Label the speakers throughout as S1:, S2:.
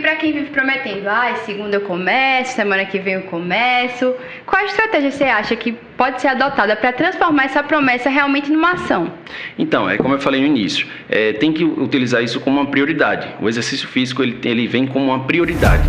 S1: Para quem vive prometendo, segunda eu começo, semana que vem eu começo, qual estratégia você acha que pode ser adotada para transformar essa promessa realmente numa ação?
S2: Então, como eu falei no início, tem que utilizar isso como uma prioridade. O exercício físico ele vem como uma prioridade.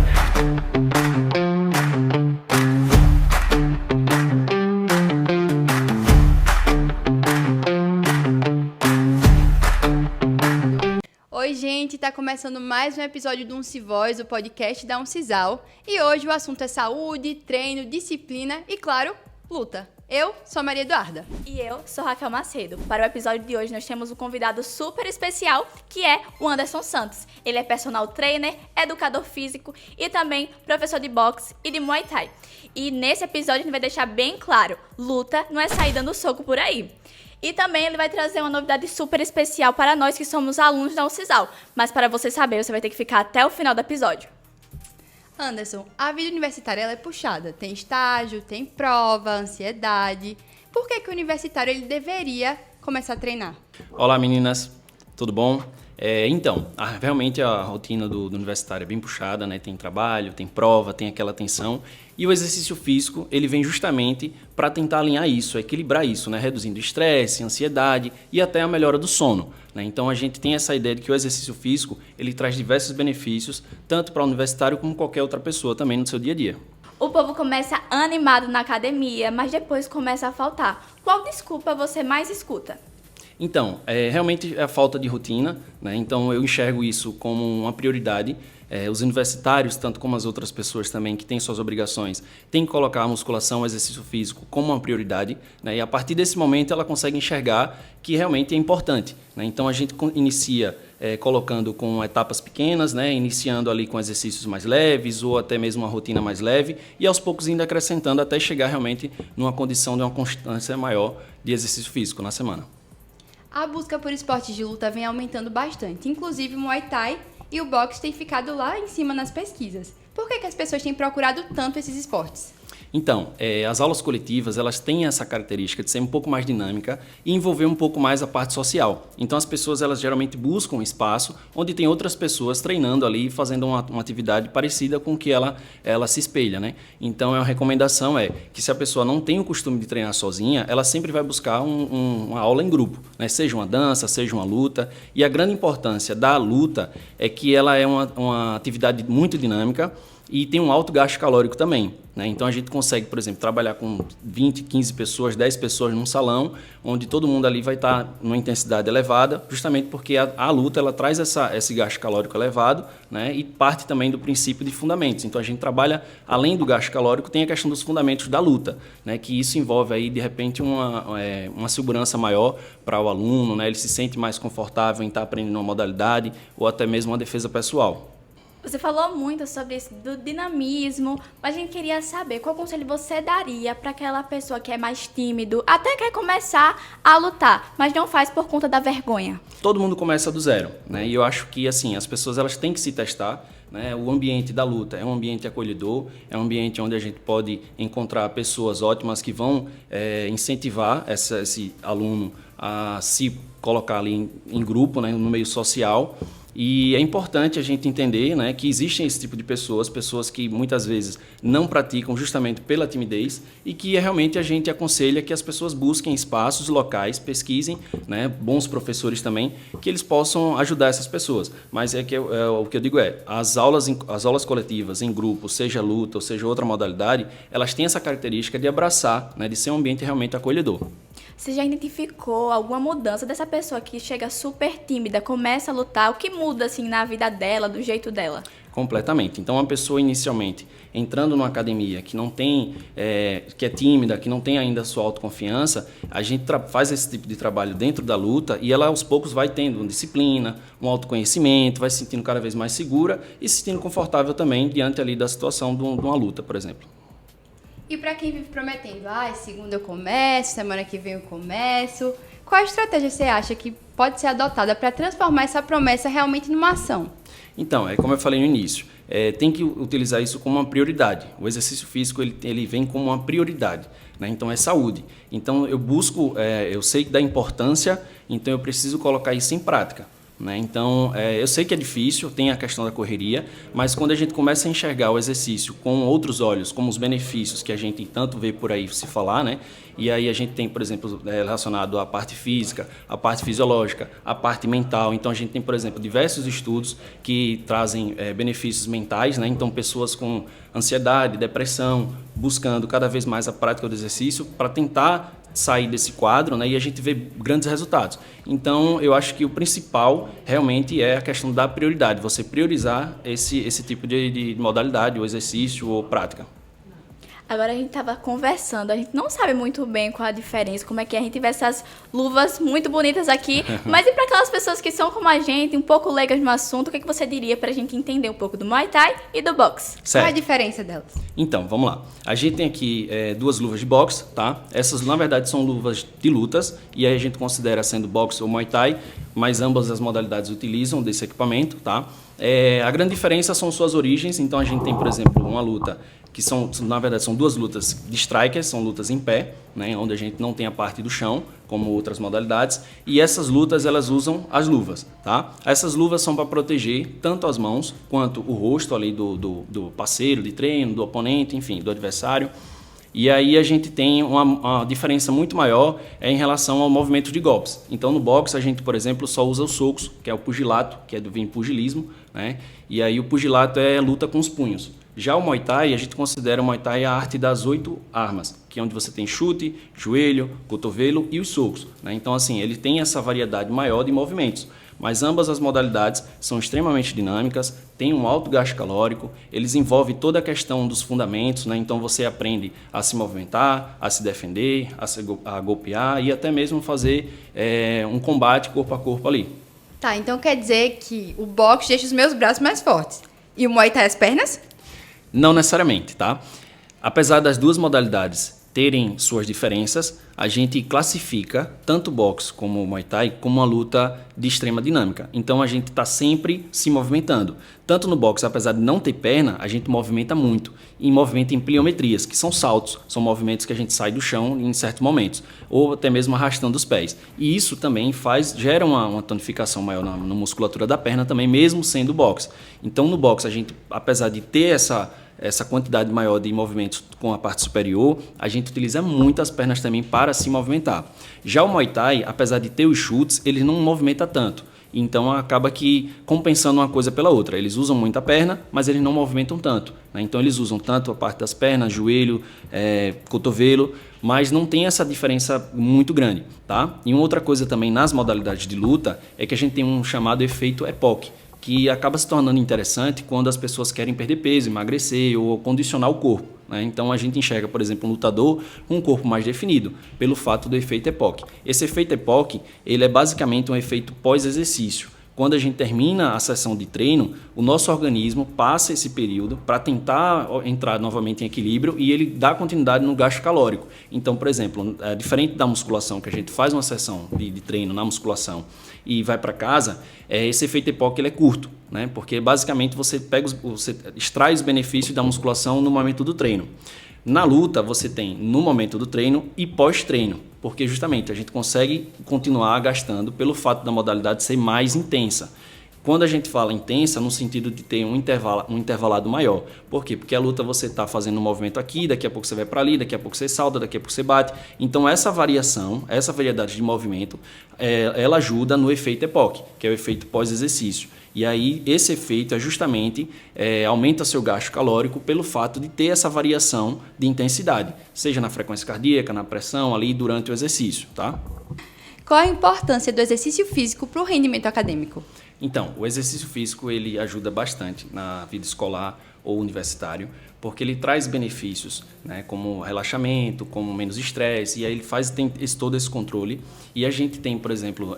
S1: Oi, gente, tá começando mais um episódio do Uncivoz, o podcast da Uncisal. E hoje o assunto é saúde, treino, disciplina e, claro, luta. Eu sou a Maria Eduarda.
S3: E eu sou Raquel Macedo. Para o episódio de hoje nós temos um convidado super especial, que é o Anderson Santos. Ele é personal trainer, educador físico e também professor de boxe e de Muay Thai. E nesse episódio a gente vai deixar bem claro, luta não é sair dando soco por aí. E também ele vai trazer uma novidade super especial para nós que somos alunos da Uncisal. Mas para você saber, você vai ter que ficar até o final do episódio.
S1: Anderson, a vida universitária ela é puxada. Tem estágio, tem prova, ansiedade. Por que o universitário ele deveria começar a treinar?
S2: Olá meninas, tudo bom? Realmente a rotina do universitário é bem puxada, né? Tem trabalho, tem prova, tem aquela tensão. E o exercício físico, ele vem justamente para tentar alinhar isso, equilibrar isso, né? Reduzindo estresse, ansiedade e até a melhora do sono, né? Então a gente tem essa ideia de que o exercício físico, ele traz diversos benefícios, tanto para o universitário como qualquer outra pessoa também no seu dia a dia.
S3: O povo começa animado na academia, mas depois começa a faltar. Qual desculpa você mais escuta?
S2: Então, realmente é a falta de rotina, né? Então eu enxergo isso como uma prioridade. Os universitários, tanto como as outras pessoas também que têm suas obrigações, têm que colocar a musculação, o exercício físico como uma prioridade, né? E a partir desse momento ela consegue enxergar que realmente é importante, né? Então a gente inicia colocando com etapas pequenas, né? Iniciando ali com exercícios mais leves ou até mesmo uma rotina mais leve e aos poucos indo acrescentando até chegar realmente numa condição de uma constância maior de exercício físico na semana.
S1: A busca por esportes de luta vem aumentando bastante, inclusive o Muay Thai e o boxe têm ficado lá em cima nas pesquisas. Por que as pessoas têm procurado tanto esses esportes?
S2: Então, as aulas coletivas, elas têm essa característica de ser um pouco mais dinâmica e envolver um pouco mais a parte social. Então, as pessoas, elas geralmente buscam um espaço onde tem outras pessoas treinando ali, fazendo uma atividade parecida com o que ela se espelha, né? Então, a recomendação é que se a pessoa não tem o costume de treinar sozinha, ela sempre vai buscar uma aula em grupo, né? Seja uma dança, seja uma luta. E a grande importância da luta é que ela é uma atividade muito dinâmica e tem um alto gasto calórico também, né? Então a gente consegue, por exemplo, trabalhar com 20, 15 pessoas, 10 pessoas num salão, onde todo mundo ali vai estar numa intensidade elevada, justamente porque a luta ela traz esse gasto calórico elevado, né? E parte também do princípio de fundamentos. Então a gente trabalha, além do gasto calórico, tem a questão dos fundamentos da luta, né? Que isso envolve aí, de repente, uma segurança maior para o aluno, né? Ele se sente mais confortável em estar aprendendo uma modalidade ou até mesmo uma defesa pessoal.
S3: Você falou muito sobre isso do dinamismo, mas a gente queria saber qual conselho você daria para aquela pessoa que é mais tímido, até quer começar a lutar, mas não faz por conta da vergonha.
S2: Todo mundo começa do zero, né? E eu acho que assim, as pessoas elas têm que se testar, né? O ambiente da luta é um ambiente acolhedor, é um ambiente onde a gente pode encontrar pessoas ótimas que vão incentivar esse aluno a se colocar ali em grupo, né? No meio social. E é importante a gente entender, né, que existem esse tipo de pessoas que muitas vezes não praticam justamente pela timidez e que realmente a gente aconselha que as pessoas busquem espaços locais, pesquisem, né, bons professores também, que eles possam ajudar essas pessoas. Mas o que eu digo as aulas coletivas em grupo, seja luta ou seja outra modalidade, elas têm essa característica de abraçar, né, de ser um ambiente realmente acolhedor.
S3: Você já identificou alguma mudança dessa pessoa que chega super tímida, começa a lutar? O que muda assim na vida dela, do jeito dela?
S2: Completamente. Então, uma pessoa inicialmente entrando numa academia que não tem, que é tímida, que não tem ainda a sua autoconfiança, a gente faz esse tipo de trabalho dentro da luta e ela aos poucos vai tendo uma disciplina, um autoconhecimento, vai se sentindo cada vez mais segura e se sentindo confortável também diante ali da situação de uma luta, por exemplo.
S1: E para quem vive prometendo, segunda eu começo, semana que vem eu começo, qual estratégia você acha que pode ser adotada para transformar essa promessa realmente numa ação?
S2: Então, como eu falei no início, tem que utilizar isso como uma prioridade. O exercício físico ele vem como uma prioridade, né? Então é saúde. Então eu busco, eu sei da importância, então eu preciso colocar isso em prática. né? Então, eu sei que é difícil, tem a questão da correria, mas quando a gente começa a enxergar o exercício com outros olhos, como os benefícios que a gente tanto vê por aí se falar, né? E aí a gente tem, por exemplo, relacionado à parte física, à parte fisiológica, à parte mental. Então, a gente tem, por exemplo, diversos estudos que trazem benefícios mentais, né? Então, pessoas com ansiedade, depressão, buscando cada vez mais a prática do exercício para tentar sair desse quadro, né, e a gente vê grandes resultados. Então, eu acho que o principal realmente é a questão da prioridade, você priorizar esse tipo de modalidade, ou exercício, ou prática.
S3: Agora a gente tava conversando, a gente não sabe muito bem qual a diferença, como é que é. A gente vê essas luvas muito bonitas aqui, mas e para aquelas pessoas que são como a gente, um pouco leigas no assunto, o que você diria pra gente entender um pouco do Muay Thai e do boxe?
S1: Qual é a diferença delas?
S2: Então, vamos lá. A gente tem aqui duas luvas de boxe, tá? Essas, na verdade, são luvas de lutas, e aí a gente considera sendo boxe ou Muay Thai, mas ambas as modalidades utilizam desse equipamento, tá? A grande diferença são suas origens. Então, a gente tem, por exemplo, uma luta que na verdade, são duas lutas de strikers, são lutas em pé, né, onde a gente não tem a parte do chão, como outras modalidades, e essas lutas, elas usam as luvas, tá? Essas luvas são para proteger tanto as mãos, quanto o rosto ali do parceiro de treino, do oponente, enfim, do adversário. E aí a gente tem uma diferença muito maior em relação ao movimento de golpes. Então, no boxe, a gente, por exemplo, só usa os socos, que é o pugilato, que vem pugilismo, né? E aí o pugilato é luta com os punhos. Já o Muay Thai, a gente considera o Muay Thai a arte das 8 armas, que é onde você tem chute, joelho, cotovelo e os socos, né? Então, assim, ele tem essa variedade maior de movimentos. Mas ambas as modalidades são extremamente dinâmicas, têm um alto gasto calórico, eles envolvem toda a questão dos fundamentos, né? Então você aprende a se movimentar, a se defender, a golpear e até mesmo fazer um combate corpo a corpo ali.
S1: Tá, então quer dizer que o boxe deixa os meus braços mais fortes e o Muay Thai as pernas?
S2: Não necessariamente, tá? Apesar das duas modalidades terem suas diferenças, a gente classifica tanto o boxe como o Muay Thai como uma luta de extrema dinâmica. Então a gente está sempre se movimentando. Tanto no boxe, apesar de não ter perna, a gente movimenta muito. E movimenta em pliometrias, que são saltos, são movimentos que a gente sai do chão em certos momentos, ou até mesmo arrastando os pés. E isso também gera uma tonificação maior na musculatura da perna também, mesmo sendo boxe. Então no boxe, a gente, apesar de ter essa quantidade maior de movimentos com a parte superior, a gente utiliza muito as pernas também para se movimentar. Já o Muay Thai, apesar de ter os chutes, ele não movimenta tanto. Então acaba que compensando uma coisa pela outra. Eles usam muito a perna, mas eles não movimentam tanto, né? Então eles usam tanto a parte das pernas, joelho, cotovelo, mas não tem essa diferença muito grande, tá? E uma outra coisa também nas modalidades de luta é que a gente tem um chamado efeito EPOC, que acaba se tornando interessante quando as pessoas querem perder peso, emagrecer ou condicionar o corpo, né? Então a gente enxerga, por exemplo, um lutador com um corpo mais definido, pelo fato do efeito EPOC. Esse efeito EPOC, ele é basicamente um efeito pós-exercício. Quando a gente termina a sessão de treino, o nosso organismo passa esse período para tentar entrar novamente em equilíbrio e ele dá continuidade no gasto calórico. Então, por exemplo, diferente da musculação, que a gente faz uma sessão de treino na musculação e vai para casa, esse efeito EPOC ele é curto, né? Porque basicamente você extrai os benefícios da musculação no momento do treino. Na luta, você tem no momento do treino e pós-treino, porque justamente a gente consegue continuar gastando pelo fato da modalidade ser mais intensa. Quando a gente fala intensa, no sentido de ter um intervalado maior. Por quê? Porque a luta você está fazendo um movimento aqui, daqui a pouco você vai para ali, daqui a pouco você salta, daqui a pouco você bate. Então essa variação, essa variedade de movimento, ela ajuda no efeito EPOC, que é o efeito pós-exercício. E aí esse efeito justamente aumenta seu gasto calórico pelo fato de ter essa variação de intensidade, seja na frequência cardíaca, na pressão ali durante o exercício, tá?
S1: Qual a importância do exercício físico para o rendimento acadêmico?
S2: Então, o exercício físico ele ajuda bastante na vida escolar ou universitário, porque ele traz benefícios, né, como relaxamento, como menos estresse, e aí ele tem todo esse controle. E a gente tem, por exemplo,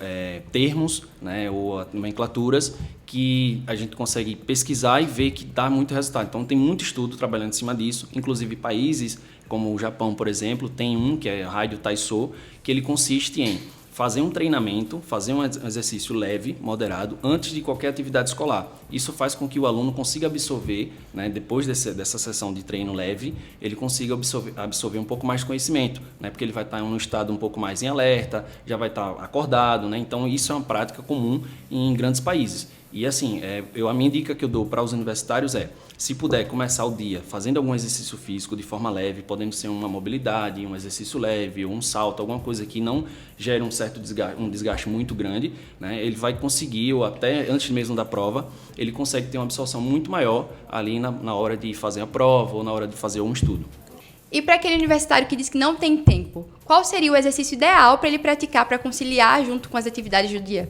S2: termos, né, ou nomenclaturas que a gente consegue pesquisar e ver que dá muito resultado. Então, tem muito estudo trabalhando em cima disso, inclusive países como o Japão, por exemplo, tem um que é Raio Taiso, que ele consiste em fazer um treinamento, fazer um exercício leve, moderado, antes de qualquer atividade escolar. Isso faz com que o aluno consiga absorver, né, depois dessa sessão de treino leve, ele consiga absorver um pouco mais de conhecimento, né, porque ele vai estar em um estado um pouco mais em alerta, já vai estar acordado, né, então isso é uma prática comum em grandes países. E assim, a minha dica que eu dou para os universitários se puder começar o dia fazendo algum exercício físico de forma leve, podendo ser uma mobilidade, um exercício leve, ou um salto, alguma coisa que não gere um certo desgaste muito grande, né, ele vai conseguir, ou até antes mesmo da prova, ele consegue ter uma absorção muito maior ali na hora de fazer a prova ou na hora de fazer um estudo.
S1: E para aquele universitário que diz que não tem tempo, qual seria o exercício ideal para ele praticar para conciliar junto com as atividades do dia?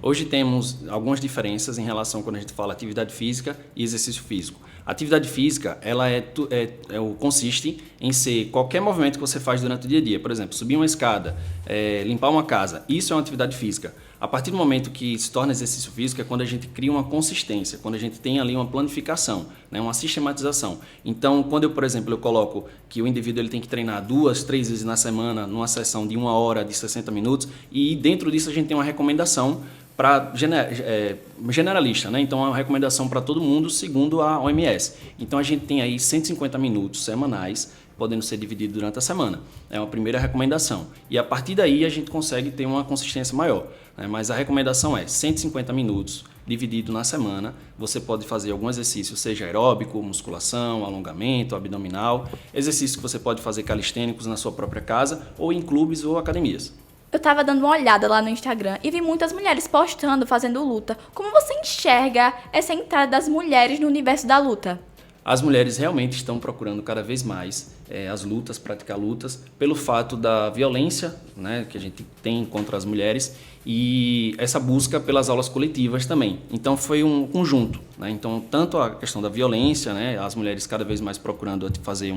S2: Hoje temos algumas diferenças em relação quando a gente fala atividade física e exercício físico. A atividade física, ela consiste em ser qualquer movimento que você faz durante o dia a dia. Por exemplo, subir uma escada, limpar uma casa. Isso é uma atividade física. A partir do momento que se torna exercício físico é quando a gente cria uma consistência, quando a gente tem ali uma planificação, né, uma sistematização. Então, quando eu, por exemplo, eu coloco que o indivíduo ele tem que treinar 2, 3 vezes na semana, numa sessão de 1 hora, de 60 minutos, e dentro disso a gente tem uma recomendação generalista, né? Então é uma recomendação para todo mundo segundo a OMS. Então a gente tem aí 150 minutos semanais, podendo ser dividido durante a semana. É uma primeira recomendação. E a partir daí a gente consegue ter uma consistência maior, né? Mas a recomendação é 150 minutos dividido na semana. Você pode fazer algum exercício, seja aeróbico, musculação, alongamento, abdominal, exercícios que você pode fazer calistênicos na sua própria casa ou em clubes ou academias.
S3: Eu tava dando uma olhada lá no Instagram e vi muitas mulheres postando, fazendo luta. Como você enxerga essa entrada das mulheres no universo da luta?
S2: As mulheres realmente estão procurando cada vez mais as lutas, praticar lutas, pelo fato da violência, né, que a gente tem contra as mulheres e essa busca pelas aulas coletivas também. Então foi um conjunto, né? Então tanto a questão da violência, né, as mulheres cada vez mais procurando fazer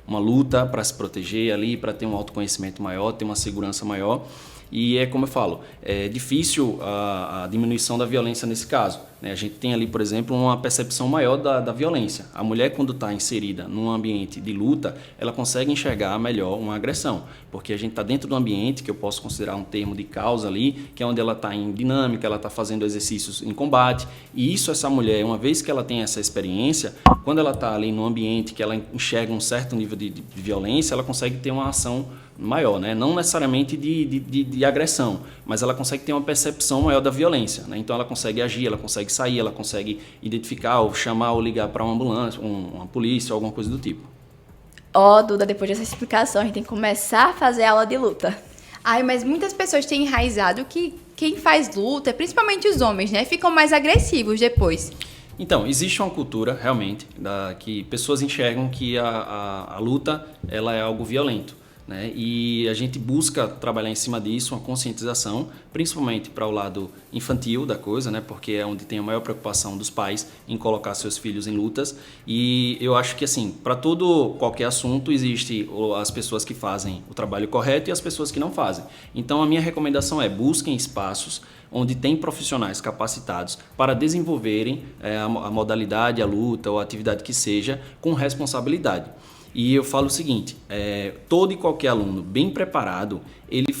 S2: uma luta para se proteger ali, para ter um autoconhecimento maior, ter uma segurança maior. E é como eu falo, é difícil a diminuição da violência nesse caso, né? A gente tem ali, por exemplo, uma percepção maior da violência. A mulher, quando está inserida num ambiente de luta, ela consegue enxergar melhor uma agressão, porque a gente está dentro de um ambiente que eu posso considerar um termo de causa ali, que é onde ela está em dinâmica, ela está fazendo exercícios em combate, e isso essa mulher, uma vez que ela tem essa experiência, quando ela está ali num ambiente que ela enxerga um certo nível de violência, ela consegue ter uma ação maior, né? Não necessariamente de agressão, mas ela consegue ter uma percepção maior da violência, né? Então ela consegue agir, ela consegue sair, ela consegue identificar ou chamar ou ligar para uma ambulância, uma polícia, alguma coisa do tipo.
S3: Duda, depois dessa explicação, a gente tem que começar a fazer aula de luta.
S1: Ai, mas muitas pessoas têm enraizado que quem faz luta, principalmente os homens, né, ficam mais agressivos depois.
S2: Então, existe uma cultura, realmente, que pessoas enxergam que a luta ela é algo violento, né? E a gente busca trabalhar em cima disso, uma conscientização, principalmente para o lado infantil da coisa, né? Porque é onde tem a maior preocupação dos pais em colocar seus filhos em lutas. E eu acho que, assim, para qualquer assunto, existe as pessoas que fazem o trabalho correto e as pessoas que não fazem. Então, a minha recomendação é busquem espaços onde tem profissionais capacitados para desenvolverem a modalidade, a luta ou a atividade que seja com responsabilidade. E eu falo o seguinte, todo e qualquer aluno bem preparado, ele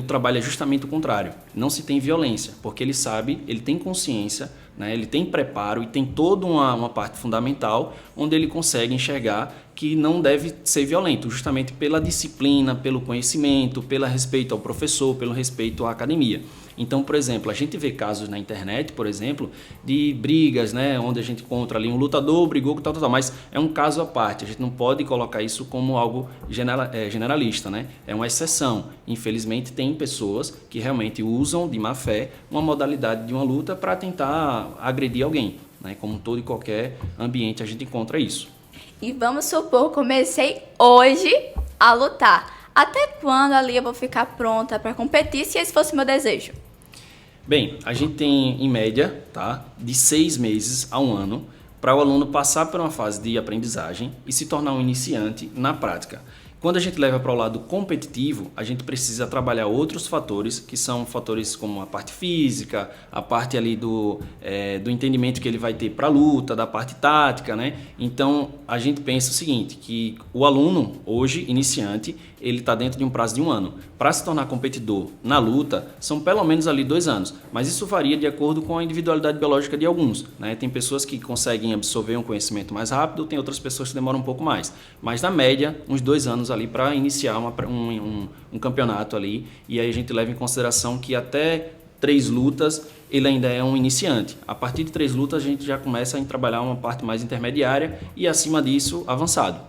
S2: trabalha justamente o contrário. Não se tem violência, porque ele sabe, ele tem consciência, né, ele tem preparo e tem toda uma parte fundamental onde ele consegue enxergar que não deve ser violento, justamente pela disciplina, pelo conhecimento, pelo respeito ao professor, pelo respeito à academia. Então, por exemplo, a gente vê casos na internet, por exemplo, de brigas, né, onde a gente encontra ali um lutador, brigou com tal, mas é um caso à parte, a gente não pode colocar isso como algo generalista, né? É uma exceção. Infelizmente, tem pessoas que realmente usam de má fé uma modalidade de uma luta para tentar agredir alguém, né? Como todo e qualquer ambiente a gente encontra isso.
S3: E vamos supor, comecei hoje a lutar. Até quando ali eu vou ficar pronta para competir, se esse fosse meu desejo?
S2: Bem, a gente tem, em média, tá, de 6 meses a 1 ano para o aluno passar por uma fase de aprendizagem e se tornar um iniciante na prática. Quando a gente leva para o lado competitivo, a gente precisa trabalhar outros fatores, que são fatores como a parte física, a parte ali do entendimento que ele vai ter para a luta, da parte tática, né? Então, a gente pensa o seguinte, que o aluno, hoje, iniciante, ele está dentro de um prazo de 1 ano. Para se tornar competidor na luta, são pelo menos ali 2 anos, mas isso varia de acordo com a individualidade biológica de alguns, né? Tem pessoas que conseguem absorver um conhecimento mais rápido, tem outras pessoas que demoram um pouco mais, mas na média, uns 2 anos ali para iniciar um campeonato ali, e aí a gente leva em consideração que até 3 lutas ele ainda é um iniciante. A partir de 3 lutas a gente já começa a trabalhar uma parte mais intermediária e acima disso avançado.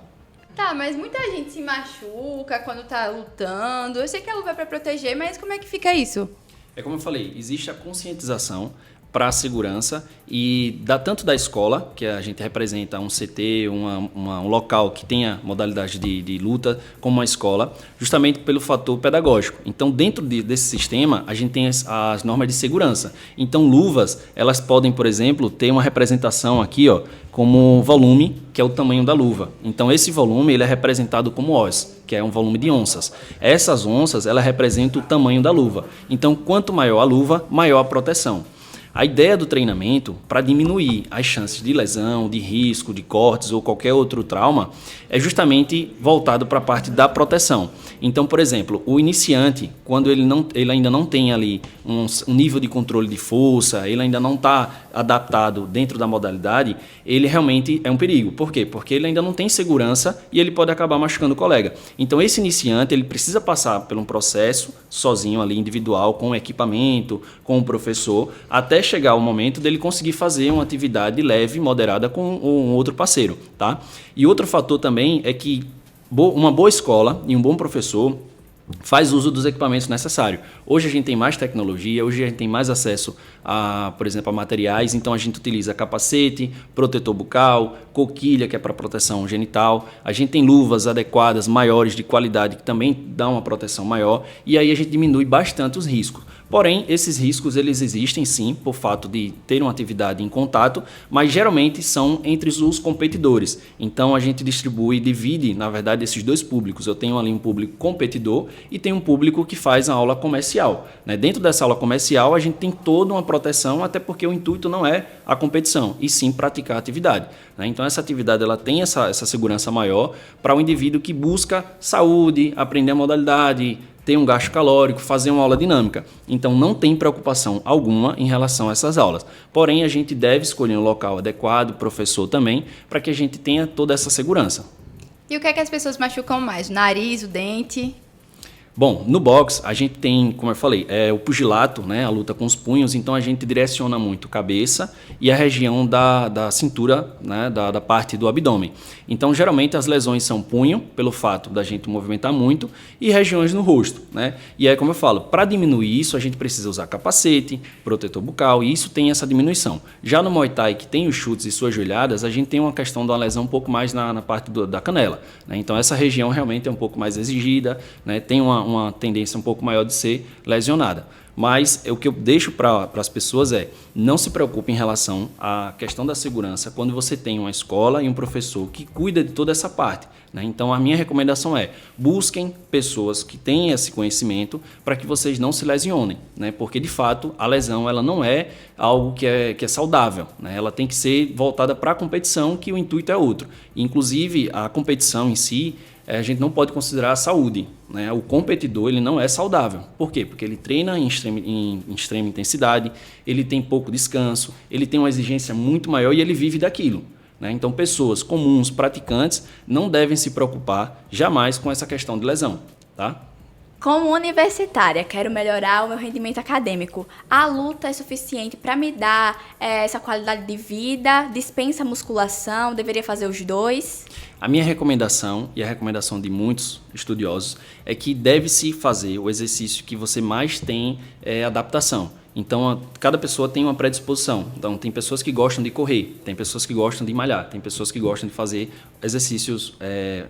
S1: Tá, mas muita gente se machuca quando tá lutando. Eu sei que a luva é pra proteger, mas como é que fica isso?
S2: É como eu falei, existe a conscientização para a segurança e tanto da escola, que a gente representa um CT, um local que tenha modalidade de luta, como uma escola, justamente pelo fator pedagógico. Então, dentro desse sistema, a gente tem as normas de segurança. Então, luvas, elas podem, por exemplo, ter uma representação aqui, ó, como volume, que é o tamanho da luva. Então, esse volume ele é representado como os, que é um volume de onças. Essas onças, ela representa o tamanho da luva. Então, quanto maior a luva, maior a proteção. A ideia do treinamento, para diminuir as chances de lesão, de risco, de cortes ou qualquer outro trauma, é justamente voltado para a parte da proteção. Então, por exemplo, o iniciante, quando ele ainda não tem ali um nível de controle de força, ele ainda não está adaptado dentro da modalidade, ele realmente é um perigo. Por quê? Porque ele ainda não tem segurança e ele pode acabar machucando o colega. Então, esse iniciante, ele precisa passar por um processo sozinho ali, individual, com o equipamento, com o professor, até chegar o momento dele conseguir fazer uma atividade leve, moderada com um outro parceiro, tá? E outro fator também é que uma boa escola e um bom professor faz uso dos equipamentos necessários. Hoje a gente tem mais tecnologia, hoje a gente tem mais acesso por exemplo, a materiais, então a gente utiliza capacete, protetor bucal, coquilha, que é para proteção genital, a gente tem luvas adequadas, maiores, de qualidade, que também dão uma proteção maior, e aí a gente diminui bastante os riscos. Porém, esses riscos eles existem sim, por fato de ter uma atividade em contato, mas geralmente são entre os competidores. Então a gente divide, na verdade, esses dois públicos. Eu tenho ali um público competidor e tenho um público que faz a aula comercial, né? Dentro dessa aula comercial, a gente tem toda uma proteção, até porque o intuito não é a competição, e sim praticar a atividade, né? Então essa atividade ela tem essa segurança maior para o indivíduo que busca saúde, aprender a modalidade, ter um gasto calórico, fazer uma aula dinâmica. Então não tem preocupação alguma em relação a essas aulas. Porém, a gente deve escolher um local adequado, professor também, para que a gente tenha toda essa segurança.
S1: E o que é que as pessoas machucam mais? O nariz, o dente?
S2: Bom, no boxe a gente tem, como eu falei, o pugilato, né, a luta com os punhos, então a gente direciona muito cabeça e a região da cintura, né, da parte do abdômen. Então, geralmente as lesões são punho, pelo fato da gente movimentar muito, e regiões no rosto, né? E aí, como eu falo, para diminuir isso, a gente precisa usar capacete, protetor bucal, e isso tem essa diminuição. Já no Muay Thai, que tem os chutes e suas joelhadas, a gente tem uma questão de uma lesão um pouco mais na parte da canela, né? Então, essa região realmente é um pouco mais exigida, né? Tem uma tendência um pouco maior de ser lesionada. Mas o que eu deixo para as pessoas não se preocupe em relação à questão da segurança quando você tem uma escola e um professor que cuida de toda essa parte, né? Então, a minha recomendação busquem pessoas que têm esse conhecimento para que vocês não se lesionem, né? Porque, de fato, a lesão ela não é algo que é saudável, né? Ela tem que ser voltada para a competição, que o intuito é outro. Inclusive, a competição em si, a gente não pode considerar a saúde, né? O competidor ele não é saudável. Por quê? Porque ele treina em extrema intensidade, ele tem pouco descanso, ele tem uma exigência muito maior e ele vive daquilo, né? Então, pessoas comuns, praticantes, não devem se preocupar jamais com essa questão de lesão, tá?
S3: Como universitária, quero melhorar o meu rendimento acadêmico. A luta é suficiente para me dar essa qualidade de vida? Dispensa musculação? Deveria fazer os dois?
S2: A minha recomendação, e a recomendação de muitos estudiosos, é que deve-se fazer o exercício que você mais tem adaptação. Então, cada pessoa tem uma predisposição. Então, tem pessoas que gostam de correr, tem pessoas que gostam de malhar, tem pessoas que gostam de fazer exercícios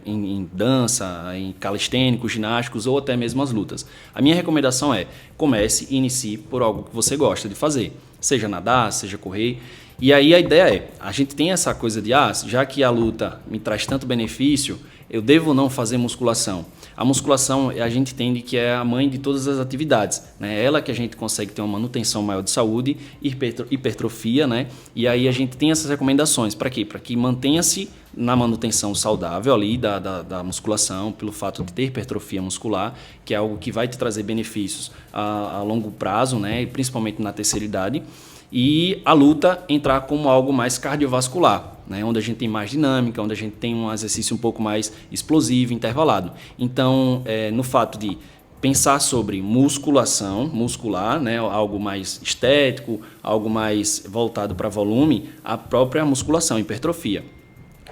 S2: em dança, em calistênicos, ginásticos ou até mesmo as lutas. A minha recomendação comece e inicie por algo que você gosta de fazer, seja nadar, seja correr. E aí a ideia é, a gente tem essa coisa de, já que a luta me traz tanto benefício, eu devo não fazer musculação. A musculação, a gente entende que é a mãe de todas as atividades, né? É ela que a gente consegue ter uma manutenção maior de saúde, hipertrofia, né? E aí a gente tem essas recomendações. Para quê? Para que mantenha-se na manutenção saudável ali da musculação, pelo fato de ter hipertrofia muscular, que é algo que vai te trazer benefícios a longo prazo, né? E principalmente na terceira idade. E a luta entrar como algo mais cardiovascular, né? Onde a gente tem mais dinâmica, onde a gente tem um exercício um pouco mais explosivo, intervalado. Então, no fato de pensar sobre muscular, né? Algo mais estético, algo mais voltado para volume, a própria musculação, hipertrofia.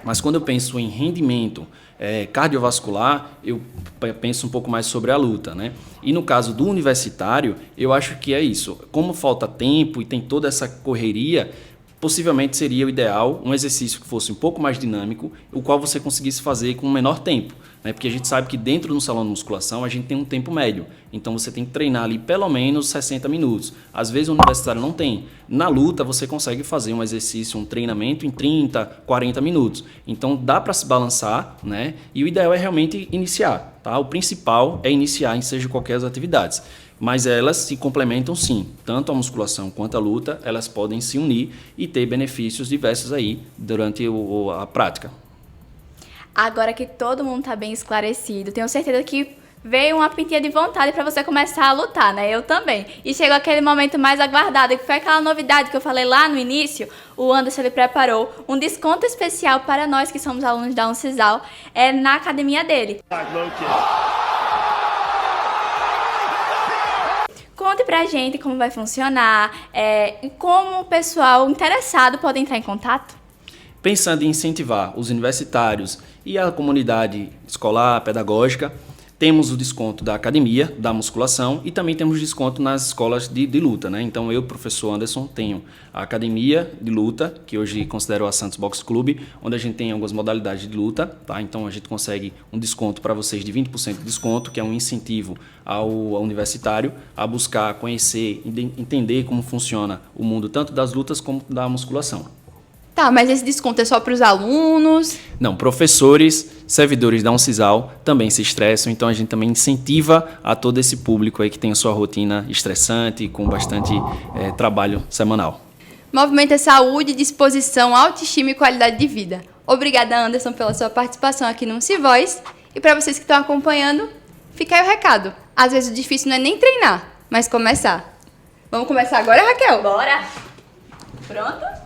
S2: Mas quando eu penso em rendimento cardiovascular, eu penso um pouco mais sobre a luta, né? E no caso do universitário, eu acho que é isso. Como falta tempo e tem toda essa correria, possivelmente seria o ideal um exercício que fosse um pouco mais dinâmico, o qual você conseguisse fazer com menor tempo, né? Porque a gente sabe que dentro do salão de musculação a gente tem um tempo médio, então você tem que treinar ali pelo menos 60 minutos. Às vezes o universitário não tem. Na luta você consegue fazer um exercício, um treinamento em 30, 40 minutos. Então dá para se balançar, né? E o ideal é realmente iniciar, tá? O principal é iniciar em seja qualquer das atividades. Mas elas se complementam sim, tanto a musculação quanto a luta, elas podem se unir e ter benefícios diversos aí durante a prática.
S3: Agora que todo mundo tá bem esclarecido, tenho certeza que veio uma pintinha de vontade para você começar a lutar, né? Eu também. E chegou aquele momento mais aguardado, que foi aquela novidade que eu falei lá no início. O Anderson, ele preparou um desconto especial para nós que somos alunos da Uncisal, na academia dele. Conte pra gente como vai funcionar e como o pessoal interessado pode entrar em contato.
S2: Pensando em incentivar os universitários e a comunidade escolar, pedagógica, temos o desconto da academia, da musculação e também temos desconto nas escolas de luta, né? Então eu, professor Anderson, tenho a academia de luta, que hoje considero a Santos Box Club, onde a gente tem algumas modalidades de luta, tá? Então a gente consegue um desconto para vocês de 20% de desconto, que é um incentivo ao universitário a buscar conhecer, entender como funciona o mundo tanto das lutas como da musculação.
S1: Tá, mas esse desconto é só para os alunos?
S2: Não, professores, servidores da Uncisal também se estressam, então a gente também incentiva a todo esse público aí que tem a sua rotina estressante, com bastante trabalho semanal.
S1: Movimento é saúde, disposição, autoestima e qualidade de vida. Obrigada, Anderson, pela sua participação aqui no Unsivoz. E para vocês que estão acompanhando, fica aí o recado. Às vezes o difícil não é nem treinar, mas começar. Vamos começar agora, Raquel?
S3: Bora! Pronto?